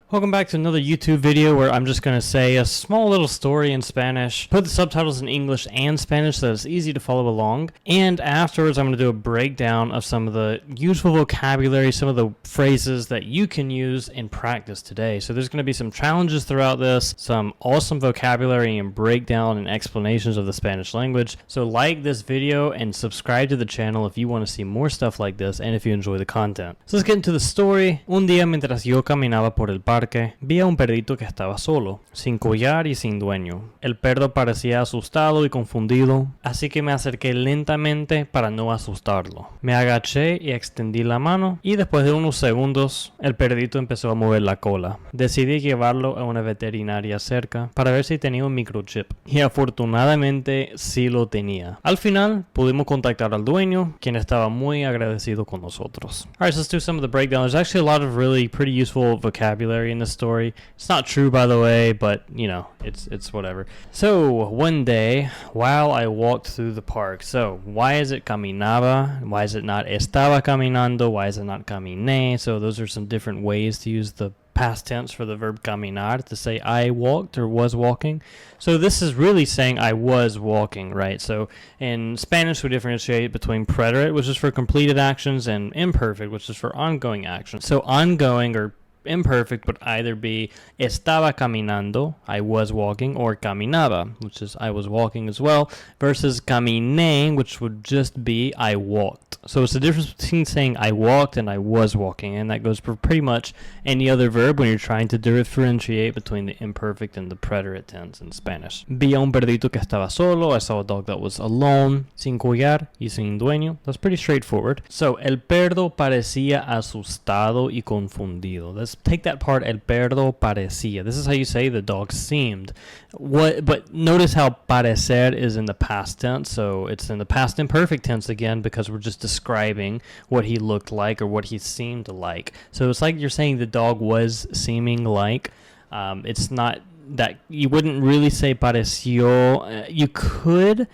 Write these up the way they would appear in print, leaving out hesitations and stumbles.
Welcome back to another YouTube video where I'm just going to say a small little story in Spanish, put the subtitles in English and Spanish so that it's easy to follow along, and afterwards I'm going to do a breakdown of some of the useful vocabulary, some of the phrases that you can use in practice today. So there's going to be some challenges throughout this, some awesome vocabulary and breakdown and explanations of the Spanish language. So like this video and subscribe to the channel if you want to see more stuff like this and if you enjoy the content. So let's get into the story. Un día mientras yo caminaba por el parque, vi a un perrito que estaba solo, sin collar y sin dueño. El perro parecía asustado y confundido, así que me acerqué lentamente para no asustarlo. Me agaché y extendí la mano, y después de unos segundos, el perrito empezó a mover la cola. Decidí llevarlo a una veterinaria cerca para ver si tenía un microchip, y afortunadamente sí lo tenía. Al final, pudimos contactar al dueño, quien estaba muy agradecido con nosotros. Alright, so let's do some of the breakdown. There's actually a lot of really pretty useful vocabulary in this story. It's not true, by the way, but you know, it's whatever. So one day while I walked through the park, so why is it caminaba? Why is it not estaba caminando? Why is it not caminé? So those are some different ways to use the past tense for the verb caminar, to say I walked or was walking. So this is really saying I was walking, right? So in Spanish we differentiate between preterite, which is for completed actions, and imperfect, which is for ongoing actions. So ongoing or imperfect would either be estaba caminando, I was walking, or caminaba, which is I was walking as well, versus caminé, which would just be I walked. So it's the difference between saying I walked and I was walking, and that goes for pretty much any other verb when you're trying to differentiate between the imperfect and the preterite tense in Spanish. Vi a un perrito que estaba solo, I saw a dog that was alone, sin collar y sin dueño. That's pretty straightforward. So el perro parecía asustado y confundido. Let's take that part, el perro parecía. This is how you say the dog seemed. But notice how parecer is in the past tense, so it's in the past imperfect tense again because we're just describing what he looked like or what he seemed like. So it's like you're saying the dog was seeming like. It's not that you wouldn't really say pareció. You could,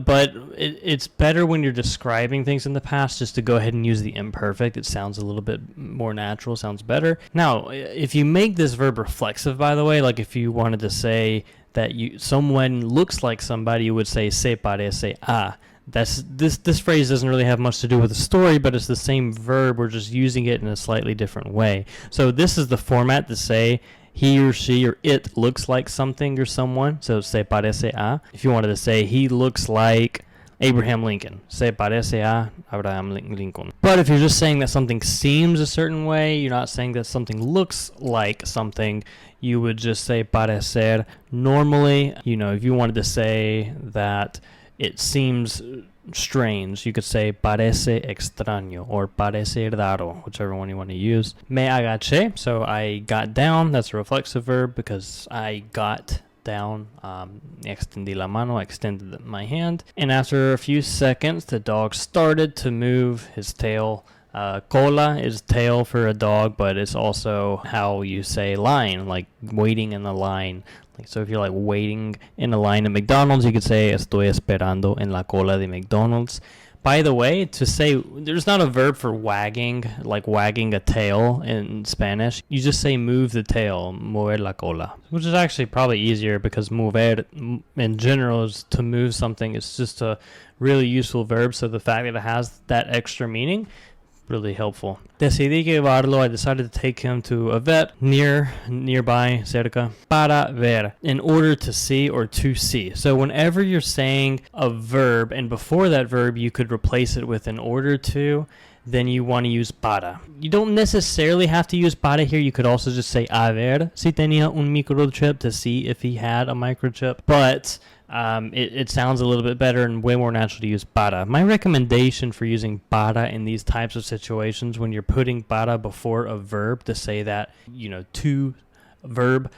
but it's better when you're describing things in the past just to go ahead and use the imperfect. It sounds a little bit more natural, sounds better. Now, if you make this verb reflexive, by the way, like if you wanted to say that someone looks like somebody, you would say se parece a. This phrase doesn't really have much to do with the story, but it's the same verb. We're just using it in a slightly different way. So this is the format to say he or she or it looks like something or someone. So se parece a. If you wanted to say he looks like Abraham Lincoln, se parece a Abraham Lincoln. But if you're just saying that something seems a certain way, you're not saying that something looks like something, you would just say parecer. Normally, if you wanted to say that it seems strange, you could say parece extraño or parece raro, whichever one you want to use. Me agaché, so I got down. That's a reflexive verb because I got down. Extendí la mano, I extended my hand. And after a few seconds, the dog started to move his tail. Cola is tail for a dog, but it's also how you say line, like waiting in the line. So if you're like waiting in a line at McDonald's, you could say estoy esperando en la cola de McDonald's. By the way, to say there's not a verb for wagging, like wagging a tail in Spanish. You just say move the tail, mover la cola, which is actually probably easier because mover in general is to move something. It's just a really useful verb. So the fact that it has that extra meaning, really helpful. Decidí llevarlo. I decided to take him to a vet nearby, cerca, para ver, in order to see or to see. So whenever you're saying a verb and before that verb you could replace it with in order to, then you want to use para. You don't necessarily have to use para here. You could also just say a ver si tenía un microchip, to see if he had a microchip. But it sounds a little bit better and way more natural to use para. My recommendation for using para in these types of situations, when you're putting para before a verb to say that, to verb,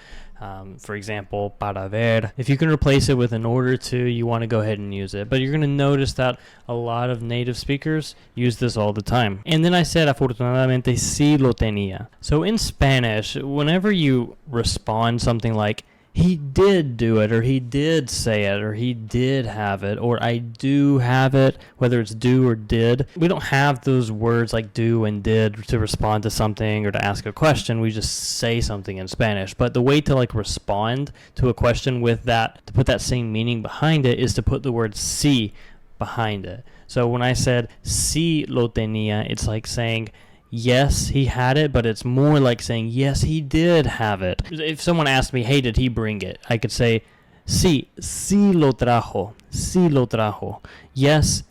for example, para ver, if you can replace it with in order to, you want to go ahead and use it. But you're going to notice that a lot of native speakers use this all the time. And then I said, afortunadamente, sí lo tenía. So in Spanish, whenever you respond something like he did do it, or he did say it, or he did have it, or I do have it, whether it's do or did. We don't have those words like do and did to respond to something or to ask a question. We just say something in Spanish. But the way to like respond to a question with that, to put that same meaning behind it, is to put the word sí behind it. So when I said sí lo tenía, it's like saying yes, he had it, but it's more like saying yes, he did have it. If someone asked me, hey, did he bring it? I could say sí, sí lo trajo, sí lo trajo. Yes,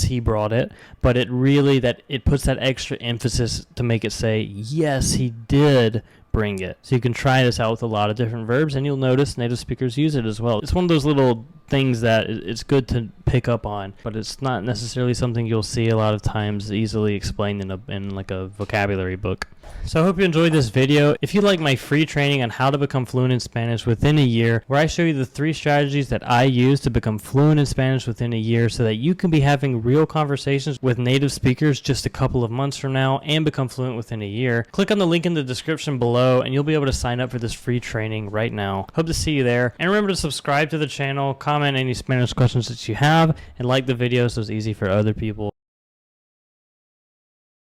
he brought it, but it really, that it puts that extra emphasis to make it say yes, he did bring it. So you can try this out with a lot of different verbs, and you'll notice native speakers use it as well. It's one of those little things that it's good to pick up on, but it's not necessarily something you'll see a lot of times easily explained in like a vocabulary book. So I hope you enjoyed this video. If you like my free training on how to become fluent in Spanish within a year, where I show you the 3 strategies that I use to become fluent in Spanish within a year so that you can be having real conversations with native speakers just a couple of months from now and become fluent within a year, click on the link in the description below and you'll be able to sign up for this free training right now. Hope to see you there. And remember to subscribe to the channel, comment any Spanish questions that you have, and like the video so it's easy for other people.